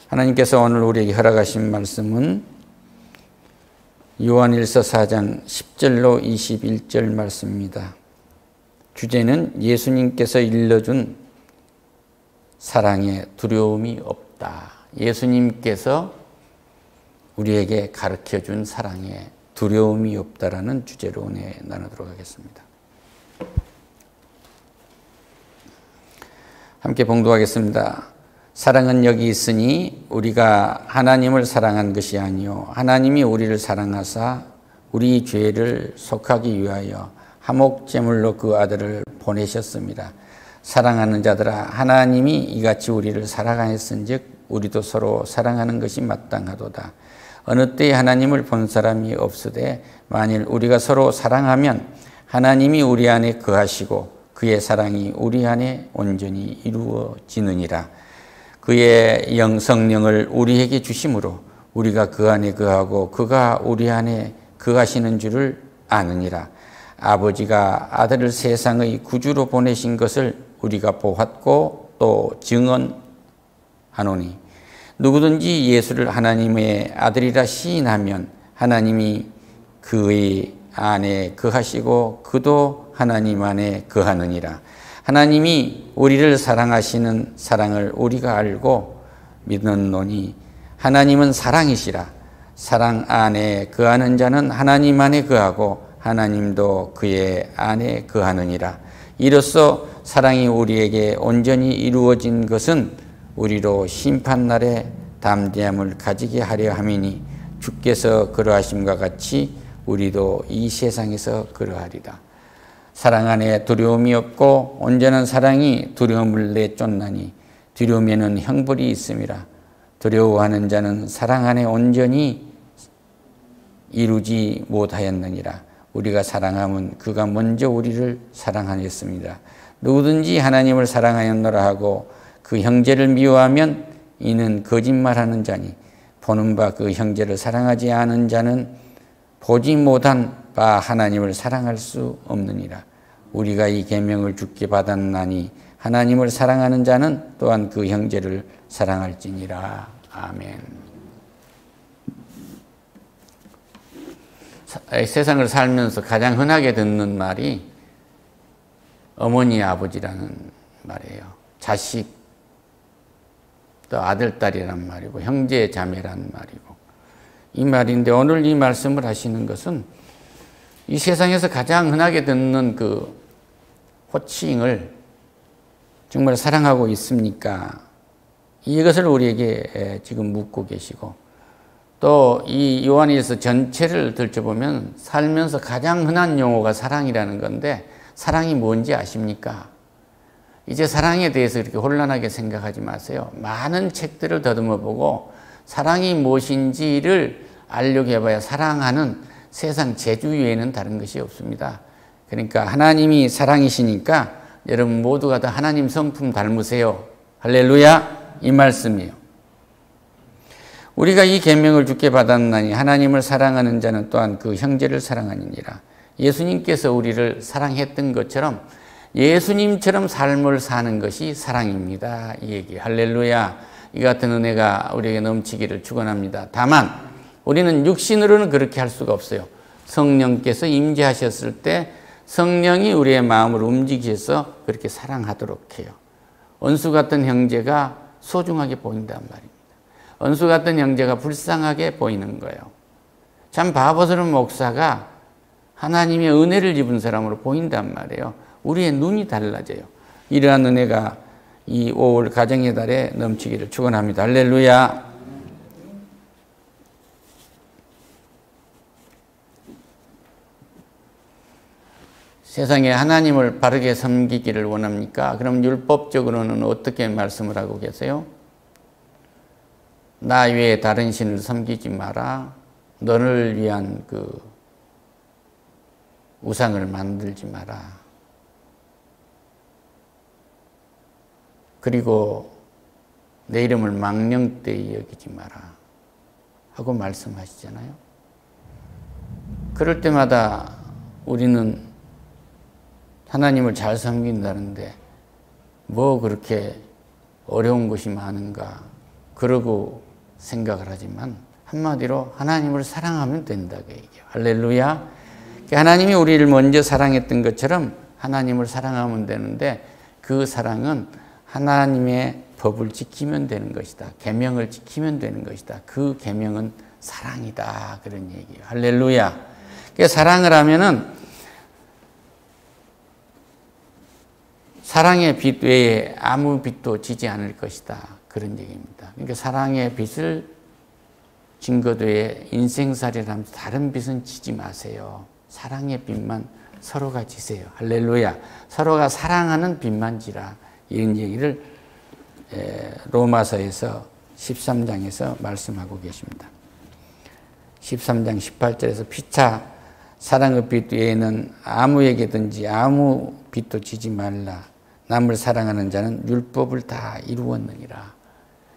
하나님께서 오늘 우리에게 허락하신 말씀은 요한일서 4장 10절로 21절 말씀입니다. 주제는 예수님께서 일러준 사랑에 두려움이 없다. 예수님께서 우리에게 가르쳐준 사랑에 두려움이 없다라는 주제로 은혜 나누도록 하겠습니다. 함께 봉독하겠습니다. 사랑은 여기 있으니 우리가 하나님을 사랑한 것이 아니요 하나님이 우리를 사랑하사 우리 죄를 속하기 위하여 화목제물로 그 아들을 보내셨습니다. 사랑하는 자들아, 하나님이 이같이 우리를 사랑하였은즉 우리도 서로 사랑하는 것이 마땅하도다. 어느 때에 하나님을 본 사람이 없으되 만일 우리가 서로 사랑하면 하나님이 우리 안에 거하시고 그의 사랑이 우리 안에 온전히 이루어지느니라. 그의 성령을 우리에게 주심으로 우리가 그 안에 거하고 그가 우리 안에 거하시는 줄을 아느니라. 아버지가 아들을 세상의 구주로 보내신 것을 우리가 보았고 또 증언하노니 누구든지 예수를 하나님의 아들이라 시인하면 하나님이 그의 안에 거하시고 그도 하나님 안에 거하느니라. 하나님이 우리를 사랑하시는 사랑을 우리가 알고 믿었노니 하나님은 사랑이시라. 사랑 안에 거하는 자는 하나님 안에 거하고 하나님도 그의 안에 거하느니라. 이로써 사랑이 우리에게 온전히 이루어진 것은 우리로 심판날에 담대함을 가지게 하려 함이니 주께서 그러하심과 같이 우리도 이 세상에서 그러하리라. 사랑 안에 두려움이 없고 온전한 사랑이 두려움을 내쫓나니 두려움에는 형벌이 있음이라. 두려워하는 자는 사랑 안에 온전히 이루지 못하였느니라. 우리가 사랑함은 그가 먼저 우리를 사랑하였습니다. 누구든지 하나님을 사랑하였노라 하고 그 형제를 미워하면 이는 거짓말하는 자니 보는 바 그 형제를 사랑하지 않은 자는 보지 못한 바 하나님을 사랑할 수 없느니라. 우리가 이 계명을 주께 받았나니 하나님을 사랑하는 자는 또한 그 형제를 사랑할지니라. 아멘. 세상을 살면서 가장 흔하게 듣는 말이 어머니 아버지라는 말이에요. 자식, 또 아들 딸이란 말이고 형제 자매란 말이고 이 말인데 오늘 이 말씀을 하시는 것은 이 세상에서 가장 흔하게 듣는 그 호칭을 정말 사랑하고 있습니까? 이것을 우리에게 지금 묻고 계시고 또 이 요한일서 전체를 들춰보면 살면서 가장 흔한 용어가 사랑이라는 건데 사랑이 뭔지 아십니까? 이제 사랑에 대해서 이렇게 혼란하게 생각하지 마세요. 많은 책들을 더듬어 보고 사랑이 무엇인지를 알려고 해봐야 사랑하는 세상 재주 외에는 다른 것이 없습니다. 그러니까 하나님이 사랑이시니까 여러분 모두가 다 하나님 성품 닮으세요. 할렐루야, 이 말씀이에요. 우리가 이 계명을 주께 받았나니 하나님을 사랑하는 자는 또한 그 형제를 사랑하느니라. 예수님께서 우리를 사랑했던 것처럼 예수님처럼 삶을 사는 것이 사랑입니다. 이 얘기. 할렐루야. 이 같은 은혜가 우리에게 넘치기를 축원합니다. 다만 우리는 육신으로는 그렇게 할 수가 없어요. 성령께서 임재하셨을 때 성령이 우리의 마음을 움직이셔서 그렇게 사랑하도록 해요. 원수 같은 형제가 소중하게 보인단 말입니다. 원수 같은 형제가 불쌍하게 보이는 거예요. 참 바보스러운 목사가 하나님의 은혜를 입은 사람으로 보인단 말이에요. 우리의 눈이 달라져요. 이러한 은혜가 이 5월 가정의 달에 넘치기를 축원합니다. 할렐루야. 세상에 하나님을 바르게 섬기기를 원합니까? 그럼 율법적으로는 어떻게 말씀을 하고 계세요? 나 외에 다른 신을 섬기지 마라. 너를 위한 그 우상을 만들지 마라. 그리고 내 이름을 망령되이 여기지 마라 하고 말씀하시잖아요. 그럴 때마다 우리는 하나님을 잘 섬긴다는데 뭐 그렇게 어려운 것이 많은가 그러고 생각을 하지만 한마디로 하나님을 사랑하면 된다고 얘기해요. 할렐루야. 하나님이 우리를 먼저 사랑했던 것처럼 하나님을 사랑하면 되는데 그 사랑은 하나님의 법을 지키면 되는 것이다. 계명을 지키면 되는 것이다. 그 계명은 사랑이다. 그런 얘기예요. 할렐루야. 사랑을 하면은 사랑의 빛 외에 아무 빛도 지지 않을 것이다. 그런 얘기입니다. 그러니까 사랑의 빛을 진 것 외에 인생살이라면서 다른 빛은 지지 마세요. 사랑의 빛만 서로가 지세요. 할렐루야. 서로가 사랑하는 빛만 지라. 이런 얘기를 로마서에서 13장에서 말씀하고 계십니다. 13장 18절에서 피차 사랑의 빛 외에는 아무에게든지 아무 빛도 지지 말라. 남을 사랑하는 자는 율법을 다 이루었느니라.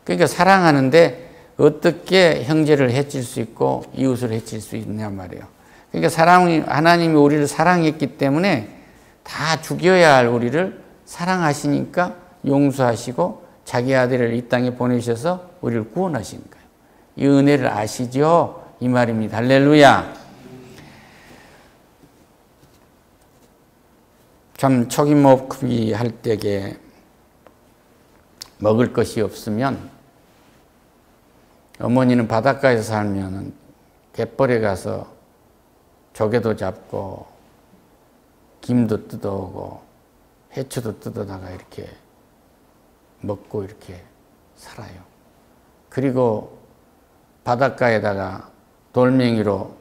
그러니까 사랑하는데 어떻게 형제를 해칠 수 있고 이웃을 해칠 수 있냐 말이에요. 그러니까 하나님이 우리를 사랑했기 때문에 다 죽여야 할 우리를 사랑하시니까 용서하시고 자기 아들을 이 땅에 보내셔서 우리를 구원하신 거예요. 이 은혜를 아시죠? 이 말입니다. 할렐루야. 참 초기목이 할 때에 먹을 것이 없으면 어머니는 바닷가에서 살면 갯벌에 가서 조개도 잡고 김도 뜯어오고 해초도 뜯어다가 이렇게 먹고 이렇게 살아요. 그리고 바닷가에다가 돌멩이로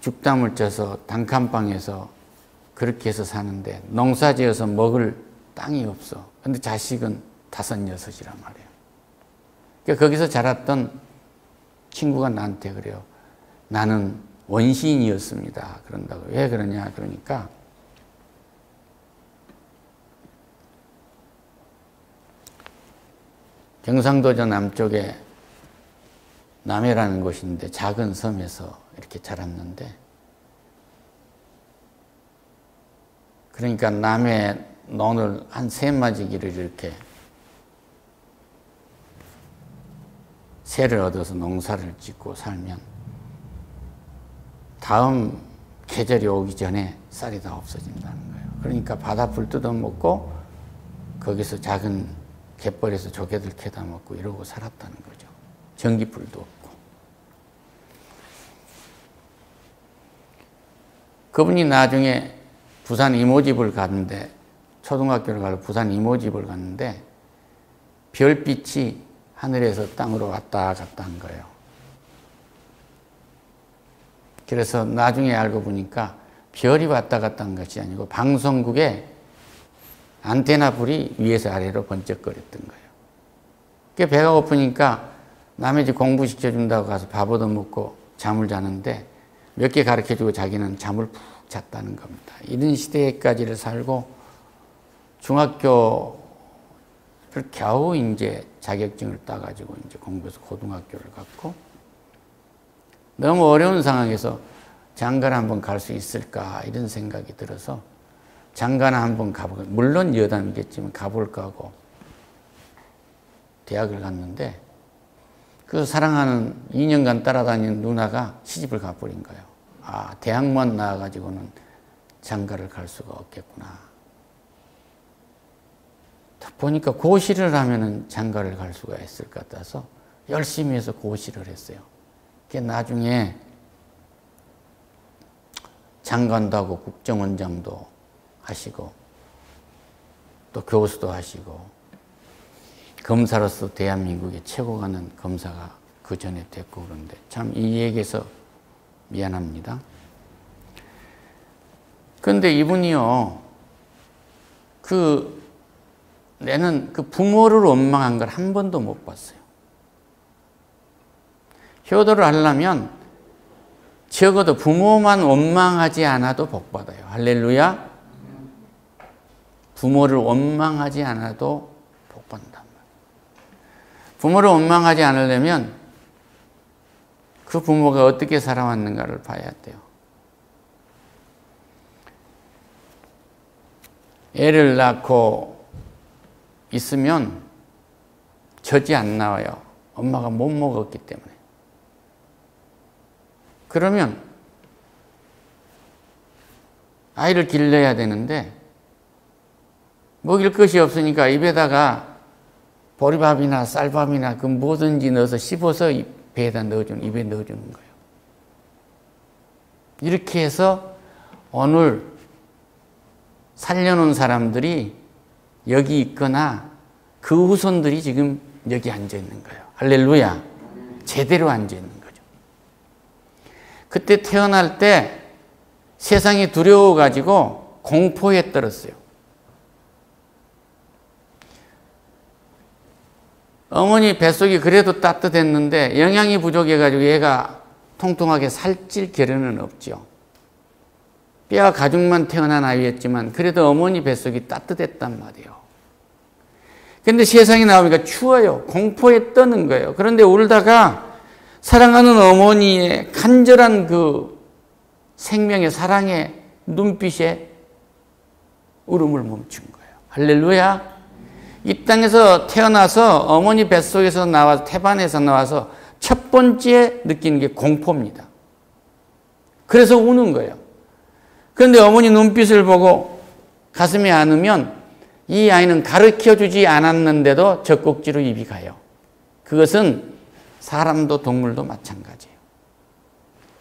죽담을 쪄서 단칸방에서 그렇게 해서 사는데 농사지어서 먹을 땅이 없어. 근데 자식은 5, 6이란 말이에요. 그러니까 거기서 자랐던 친구가 나한테 그래요. 나는 원시인이었습니다. 그런다고. 왜 그러냐 그러니까 경상도 남쪽에 남해라는 곳인데 작은 섬에서 이렇게 자랐는데 그러니까 남해 논을 한 3마지기를 이렇게 새를 얻어서 농사를 짓고 살면 다음 계절이 오기 전에 쌀이 다 없어진다는 거예요. 그러니까 바닷불 뜯어먹고 거기서 작은 갯벌에서 조개들 캐다 먹고 이러고 살았다는 거죠. 전기불도 없고. 그분이 나중에 부산 이모집을 갔는데 초등학교를 가서 부산 이모집을 갔는데 별빛이 하늘에서 땅으로 왔다 갔다 한 거예요. 그래서 나중에 알고 보니까 별이 왔다 갔다 한 것이 아니고 방송국에 안테나 불이 위에서 아래로 번쩍거렸던 거예요. 그게 배가 고프니까 남의 집 공부시켜준다고 가서 밥 얻어먹고 잠을 자는데 몇 개 가르쳐주고 자기는 잠을 푹 잤다는 겁니다. 이런 시대까지를 살고 중학교를 겨우 이제 자격증을 따가지고 이제 공부해서 고등학교를 갔고 너무 어려운 상황에서 장가를 한번 갈 수 있을까 이런 생각이 들어서 장가나 한번 가볼까. 물론 여담이겠지만 가볼까 하고 대학을 갔는데 그 사랑하는 2년간 따라다니는 누나가 시집을 가버린 거예요. 아, 대학만 나와가지고는 장가를 갈 수가 없겠구나. 보니까 고시를 하면은 장가를 갈 수가 있을 것 같아서 열심히 해서 고시를 했어요. 그게 나중에 장관도 하고 국정원장도 하시고 또 교수도 하시고 검사로서 대한민국의 최고 가는 검사가 그 전에 됐고 그런데 참 이 얘기에서 미안합니다. 그런데 이분이요, 내는 그 부모를 원망한 걸 한 번도 못 봤어요. 효도를 하려면 적어도 부모만 원망하지 않아도 복 받아요. 할렐루야. 부모를 원망하지 않아도 복 받는단 말이에요. 부모를 원망하지 않으려면 그 부모가 어떻게 살아왔는가를 봐야 돼요. 애를 낳고 있으면 젖이 안 나와요. 엄마가 못 먹었기 때문에. 그러면 아이를 길러야 되는데 먹일 것이 없으니까 입에다가 보리밥이나 쌀밥이나 그 뭐든지 넣어서 씹어서 배에다 넣어주는, 입에 넣어주는 거예요. 이렇게 해서 오늘 살려놓은 사람들이 여기 있거나 그 후손들이 지금 여기 앉아 있는 거예요. 할렐루야. 제대로 앉아 있는 거죠. 그때 태어날 때 세상이 두려워가지고 공포에 떨었어요. 어머니 뱃속이 그래도 따뜻했는데 영양이 부족해가지고 얘가 통통하게 살찔 겨를은 없죠. 뼈와 가죽만 태어난 아이였지만 그래도 어머니 뱃속이 따뜻했단 말이에요. 근데 세상에 나오니까 추워요. 공포에 떠는 거예요. 그런데 울다가 사랑하는 어머니의 간절한 그 생명의 사랑의 눈빛에 울음을 멈춘 거예요. 할렐루야. 이 땅에서 태어나서 어머니 뱃속에서 나와서 태반에서 나와서 첫 번째 느끼는 게 공포입니다. 그래서 우는 거예요. 그런데 어머니 눈빛을 보고 가슴에 안으면 이 아이는 가르쳐주지 않았는데도 젖꼭지로 입이 가요. 그것은 사람도 동물도 마찬가지예요.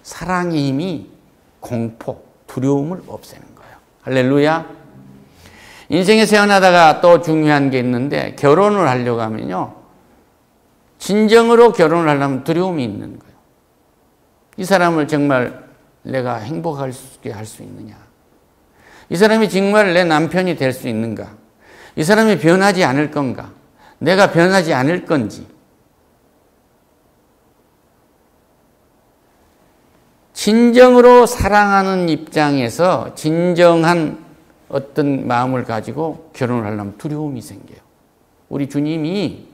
사랑의 힘이 공포, 두려움을 없애는 거예요. 할렐루야. 인생에 태어나다가 또 중요한 게 있는데 결혼을 하려고 하면요. 진정으로 결혼을 하려면 두려움이 있는 거예요. 이 사람을 정말 내가 행복하게 할 수 있느냐. 이 사람이 정말 내 남편이 될 수 있는가. 이 사람이 변하지 않을 건가. 내가 변하지 않을 건지. 진정으로 사랑하는 입장에서 진정한 어떤 마음을 가지고 결혼을 하려면 두려움이 생겨요. 우리 주님이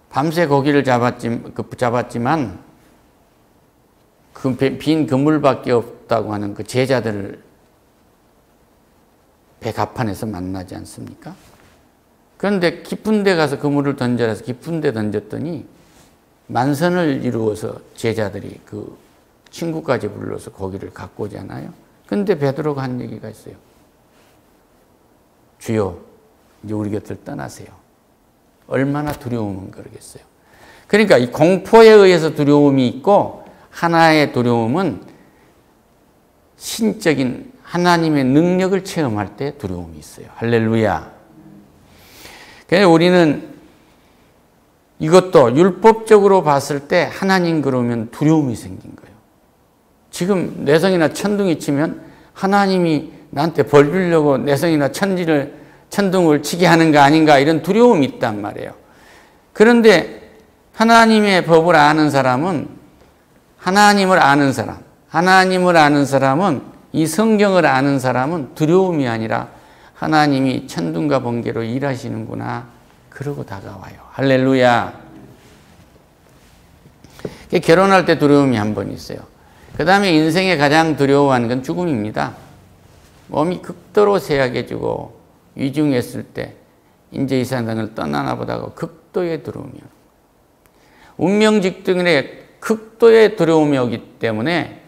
밤새 고기를 잡았지만 그 빈 그물밖에 없다고 하는 그 제자들을 배 가판에서 만나지 않습니까? 그런데 깊은 데 가서 그물을 던져서 깊은 데 던졌더니 만선을 이루어서 제자들이 그 친구까지 불러서 고기를 갖고 오잖아요. 근데 베드로가 한 얘기가 있어요. 주여, 이제 우리 곁을 떠나세요. 얼마나 두려우면 그러겠어요. 그러니까 이 공포에 의해서 두려움이 있고 하나의 두려움은 신적인 하나님의 능력을 체험할 때 두려움이 있어요. 할렐루야. 그래서 우리는 이것도 율법적으로 봤을 때 하나님 그러면 두려움이 생긴 거예요. 지금 내성이나 천둥이 치면 하나님이 나한테 벌 주려고 내성이나 천둥을 치게 하는 거 아닌가 이런 두려움이 있단 말이에요. 그런데 하나님의 법을 아는 사람은 하나님을 아는 사람은 이 성경을 아는 사람은 두려움이 아니라 하나님이 천둥과 번개로 일하시는구나 그러고 다가와요. 할렐루야. 결혼할 때 두려움이 한 번 있어요. 그 다음에 인생에 가장 두려워하는 건 죽음입니다. 몸이 극도로 쇠약해지고 위중했을 때 이제 이 세상을 떠나나 보다가 극도의 두려움이요. 운명 직전에 극도의 두려움이 오기 때문에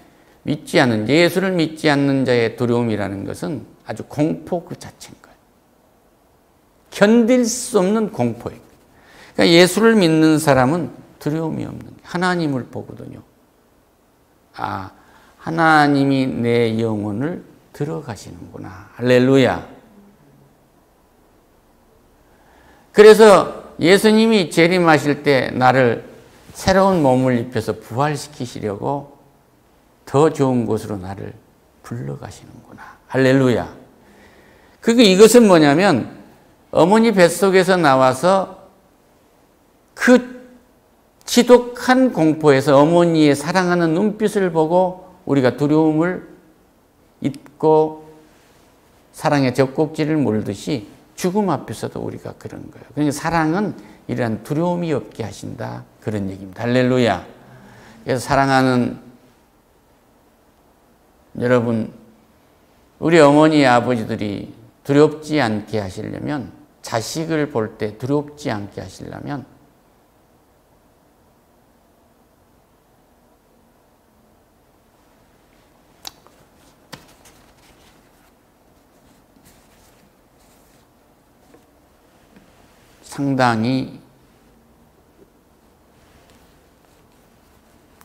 예수를 믿지 않는 자의 두려움이라는 것은 아주 공포 그 자체인 거예요. 견딜 수 없는 공포예요. 그러니까 예수를 믿는 사람은 두려움이 없는 거예요. 하나님을 보거든요. 아, 하나님이 내 영혼을 들어가시는구나. 할렐루야. 그래서 예수님이 재림하실 때 나를 새로운 몸을 입혀서 부활시키시려고 더 좋은 곳으로 나를 불러가시는구나. 할렐루야. 이것은 뭐냐면 어머니 뱃속에서 나와서 그 지독한 공포에서 어머니의 사랑하는 눈빛을 보고 우리가 두려움을 잊고 사랑의 젖꼭지를 물듯이 죽음 앞에서도 우리가 그런 거예요. 그러니까 사랑은 이러한 두려움이 없게 하신다. 그런 얘기입니다. 할렐루야. 그래서 사랑하는 여러분, 우리 어머니, 아버지들이 두렵지 않게 하시려면, 자식을 볼 때 두렵지 않게 하시려면 상당히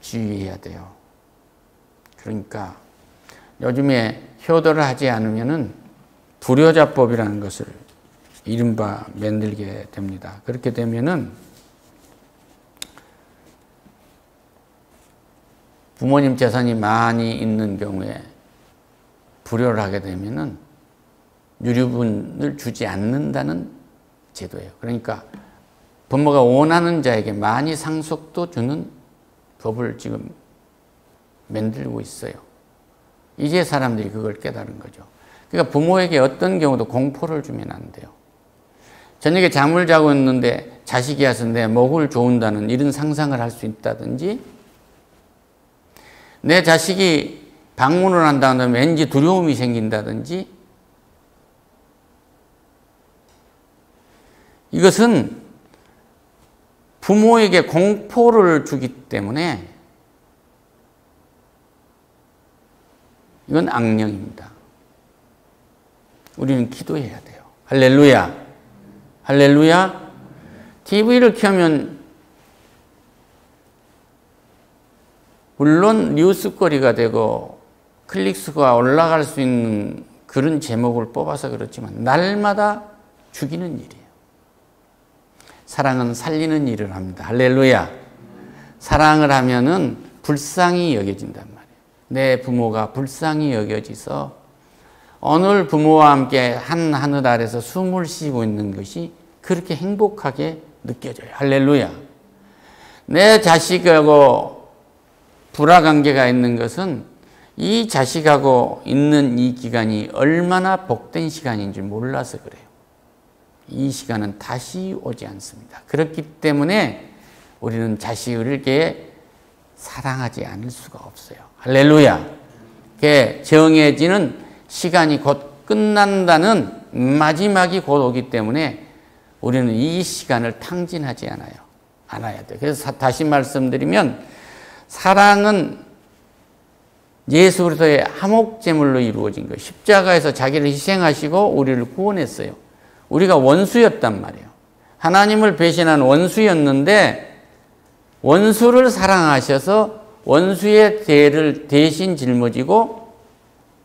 주의해야 돼요. 그러니까 요즘에 효도를 하지 않으면은 불효자법이라는 것을 이른바 만들게 됩니다. 그렇게 되면은 부모님 재산이 많이 있는 경우에 불효를 하게 되면은 유류분을 주지 않는다는 제도예요. 그러니까 부모가 원하는 자에게 많이 상속도 주는 법을 지금 만들고 있어요. 이제 사람들이 그걸 깨달은 거죠. 그러니까 부모에게 어떤 경우도 공포를 주면 안 돼요. 저녁에 잠을 자고 있는데 자식이 와서 내 목을 조은다는 이런 상상을 할 수 있다든지, 내 자식이 방문을 한다면 왠지 두려움이 생긴다든지, 이것은 부모에게 공포를 주기 때문에 이건 악령입니다. 우리는 기도해야 돼요. 할렐루야. 할렐루야. TV를 켜면 물론 뉴스거리가 되고 클릭수가 올라갈 수 있는 그런 제목을 뽑아서 그렇지만 날마다 죽이는 일이에요. 사랑은 살리는 일을 합니다. 할렐루야. 사랑을 하면은 불쌍히 여겨진단 말이에요. 내 부모가 불쌍히 여겨져서 오늘 부모와 함께 한 하늘 아래서 숨을 쉬고 있는 것이 그렇게 행복하게 느껴져요. 할렐루야. 내 자식하고 불화관계가 있는 것은 이 자식하고 있는 이 기간이 얼마나 복된 시간인 줄 몰라서 그래요. 이 시간은 다시 오지 않습니다. 그렇기 때문에 우리는 자식에게 사랑하지 않을 수가 없어요. 할렐루야. 정해지는 시간이 곧 끝난다는 마지막이 곧 오기 때문에 우리는 이 시간을 탕진하지 않아야 돼요. 그래서 다시 말씀드리면 사랑은 예수 그리스도의 화목제물로 이루어진 거예요. 십자가에서 자기를 희생하시고 우리를 구원했어요. 우리가 원수였단 말이에요. 하나님을 배신한 원수였는데 원수를 사랑하셔서 원수의 죄를 대신 짊어지고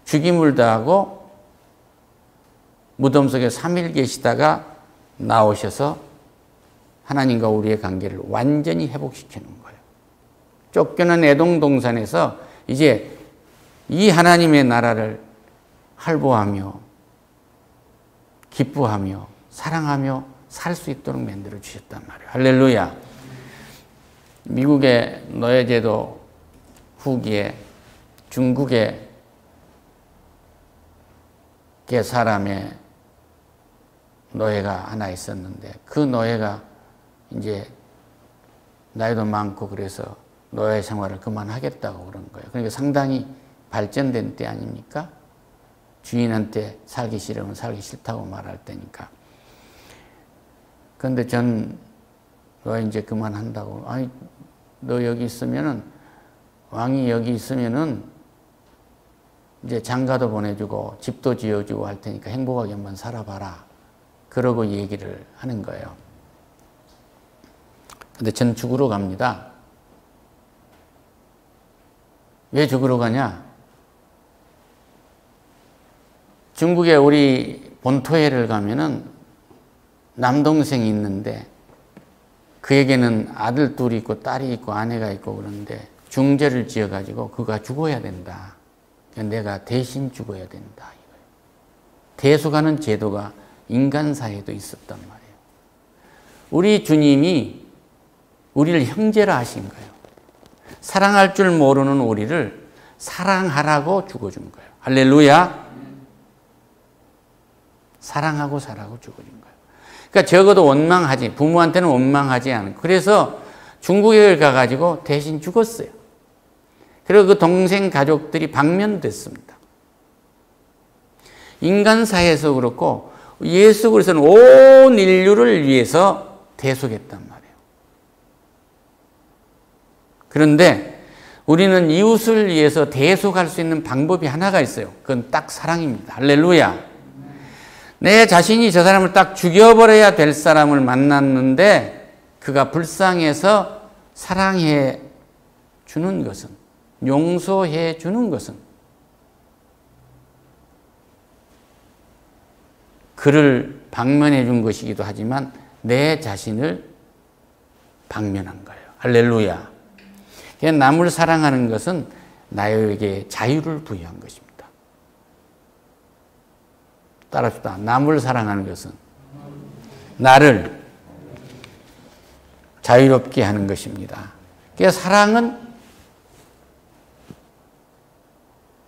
죽임을 당하고 무덤 속에 3일 계시다가 나오셔서 하나님과 우리의 관계를 완전히 회복시키는 거예요. 쫓겨난 에돔 동산에서 이제 이 하나님의 나라를 활보하며 기뻐하며 사랑하며 살 수 있도록 만들어 주셨단 말이에요. 할렐루야. 미국의 노예제도 후기에 중국의 사람의 노예가 하나 있었는데 그 노예가 이제 나이도 많고 그래서 노예 생활을 그만하겠다고 그런 거예요. 그러니까 상당히 발전된 때 아닙니까? 주인한테 살기 싫으면 살기 싫다고 말할 때니까. 그런데 전 너 이제 그만한다고. 아니, 너 여기 있으면은 왕이 여기 있으면은 이제 장가도 보내주고 집도 지어주고 할 테니까 행복하게 한번 살아봐라. 그러고 얘기를 하는 거예요. 근데 전 죽으러 갑니다. 왜 죽으러 가냐? 중국에 우리 본토회를 가면은 남동생이 있는데 그에게는 아들 둘이 있고 딸이 있고 아내가 있고 그러는데 중죄를 지어가지고 그가 죽어야 된다. 내가 대신 죽어야 된다. 대속하는 제도가 인간사회에도 있었단 말이에요. 우리 주님이 우리를 형제라 하신 거예요. 사랑할 줄 모르는 우리를 사랑하라고 죽어준 거예요. 할렐루야. 사랑하고 살라고 죽어준 거예요. 그러니까 적어도 원망하지, 부모한테는 원망하지 않고. 그래서 중국에 가가지고 대신 죽었어요. 그리고 그 동생 가족들이 방면됐습니다. 인간사에서 그렇고 예수 그리스도는 온 인류를 위해서 대속했단 말이에요. 그런데 우리는 이웃을 위해서 대속할 수 있는 방법이 하나가 있어요. 그건 딱 사랑입니다. 할렐루야. 내 자신이 저 사람을 딱 죽여버려야 될 사람을 만났는데 그가 불쌍해서 사랑해 주는 것은, 용서해 주는 것은 그를 방면해 준 것이기도 하지만 내 자신을 방면한 거예요. 할렐루야. 남을 사랑하는 것은 나에게 자유를 부여한 것입니다. 따라합시다. 남을 사랑하는 것은 나를 자유롭게 하는 것입니다. 그래서 사랑은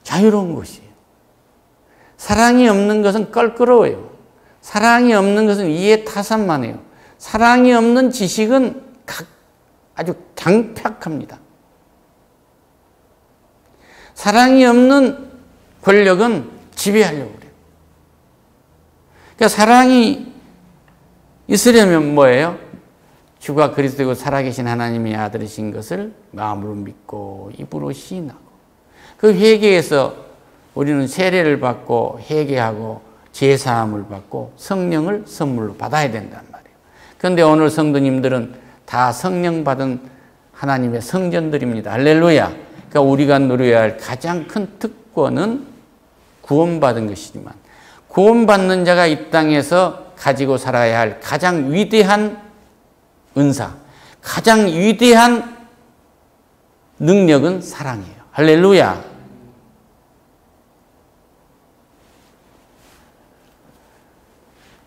자유로운 것이에요. 사랑이 없는 것은 껄끄러워요. 사랑이 없는 것은 이해타산만 해요. 사랑이 없는 지식은 아주 강팍합니다. 사랑이 없는 권력은 지배하려고 그래요. 그러니까 사랑이 있으려면 뭐예요? 주가 그리스도고 살아계신 하나님의 아들이신 것을 마음으로 믿고 입으로 시인하고, 그 회개에서 우리는 세례를 받고 회개하고 제사함을 받고 성령을 선물로 받아야 된단 말이에요. 그런데 오늘 성도님들은 다 성령 받은 하나님의 성전들입니다. 할렐루야. 그러니까 우리가 누려야 할 가장 큰 특권은 구원받은 것이지만, 구원받는 자가 이 땅에서 가지고 살아야 할 가장 위대한 은사, 가장 위대한 능력은 사랑이에요. 할렐루야.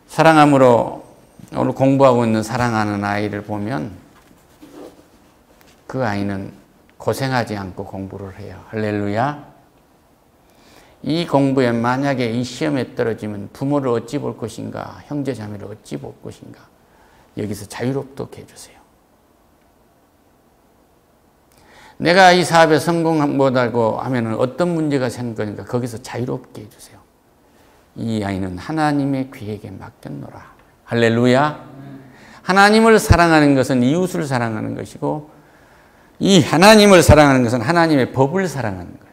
사랑함으로 오늘 공부하고 있는 사랑하는 아이를 보면 그 아이는 고생하지 않고 공부를 해요. 할렐루야. 이 공부에 만약에 이 시험에 떨어지면 부모를 어찌 볼 것인가, 형제 자매를 어찌 볼 것인가, 여기서 자유롭게 해주세요. 내가 이 사업에 성공 못하고 하면 어떤 문제가 생기니까 거기서 자유롭게 해주세요. 이 아이는 하나님의 계획에 맡겼노라. 할렐루야. 하나님을 사랑하는 것은 이웃을 사랑하는 것이고, 이 하나님을 사랑하는 것은 하나님의 법을 사랑하는 거예요.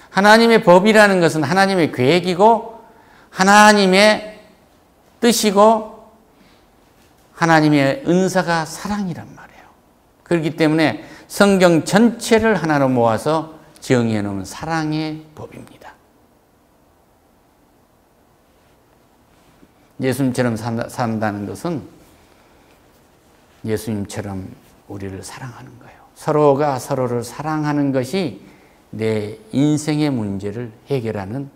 하나님의 법이라는 것은 하나님의 계획이고 하나님의 뜻이고 하나님의 은사가 사랑이란 말이에요. 그렇기 때문에 성경 전체를 하나로 모아서 정의해 놓은 사랑의 법입니다. 예수님처럼 산다는 것은 예수님처럼 우리를 사랑하는 거예요. 서로가 서로를 사랑하는 것이 내 인생의 문제를 해결하는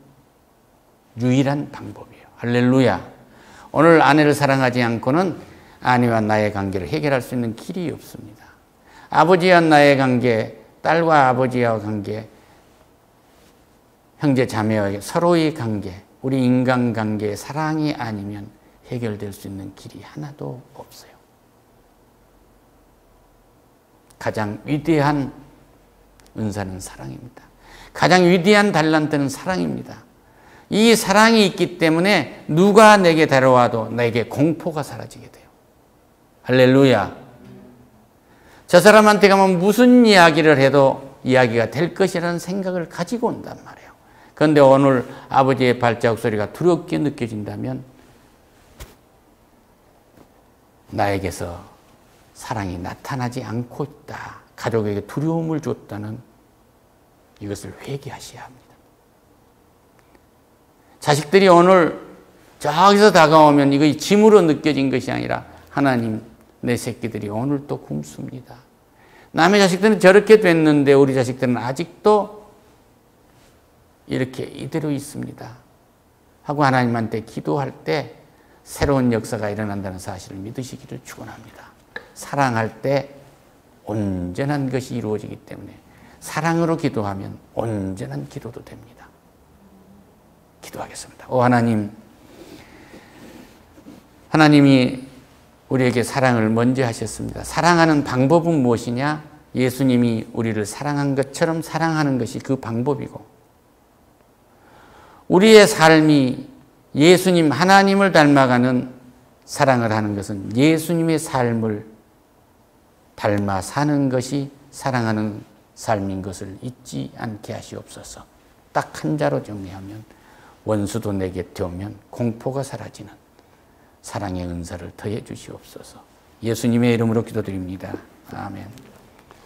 유일한 방법이에요. 할렐루야. 오늘 아내를 사랑하지 않고는 아내와 나의 관계를 해결할 수 있는 길이 없습니다. 아버지와 나의 관계, 딸과 아버지와 관계, 형제 자매와 서로의 관계, 우리 인간관계의 사랑이 아니면 해결될 수 있는 길이 하나도 없어요. 가장 위대한 은사는 사랑입니다. 가장 위대한 달란트는 사랑입니다. 이 사랑이 있기 때문에 누가 내게 데려와도 내게 공포가 사라지게 돼요. 할렐루야. 저 사람한테 가면 무슨 이야기를 해도 이야기가 될 것이라는 생각을 가지고 온단 말이에요. 그런데 오늘 아버지의 발자국 소리가 두렵게 느껴진다면 나에게서 사랑이 나타나지 않고 있다, 가족에게 두려움을 줬다는 이것을 회개하셔야 합니다. 자식들이 오늘 저기서 다가오면 이거 짐으로 느껴진 것이 아니라 하나님, 내 새끼들이 오늘 또 굶습니다. 남의 자식들은 저렇게 됐는데 우리 자식들은 아직도 이렇게 이대로 있습니다 하고 하나님한테 기도할 때 새로운 역사가 일어난다는 사실을 믿으시기를 축원합니다. 사랑할 때 온전한 것이 이루어지기 때문에 사랑으로 기도하면 온전한 기도도 됩니다. 기도하겠습니다. 오 하나님, 하나님이 우리에게 사랑을 먼저 하셨습니다. 사랑하는 방법은 무엇이냐? 예수님이 우리를 사랑한 것처럼 사랑하는 것이 그 방법이고, 우리의 삶이 예수님 하나님을 닮아가는 사랑을 하는 것은 예수님의 삶을 닮아 사는 것이 사랑하는 삶인 것을 잊지 않게 하시옵소서. 딱 한 자로 정리하면 원수도 내 곁에 오면 공포가 사라지는 사랑의 은사를 더해 주시옵소서. 예수님의 이름으로 기도드립니다. 아멘.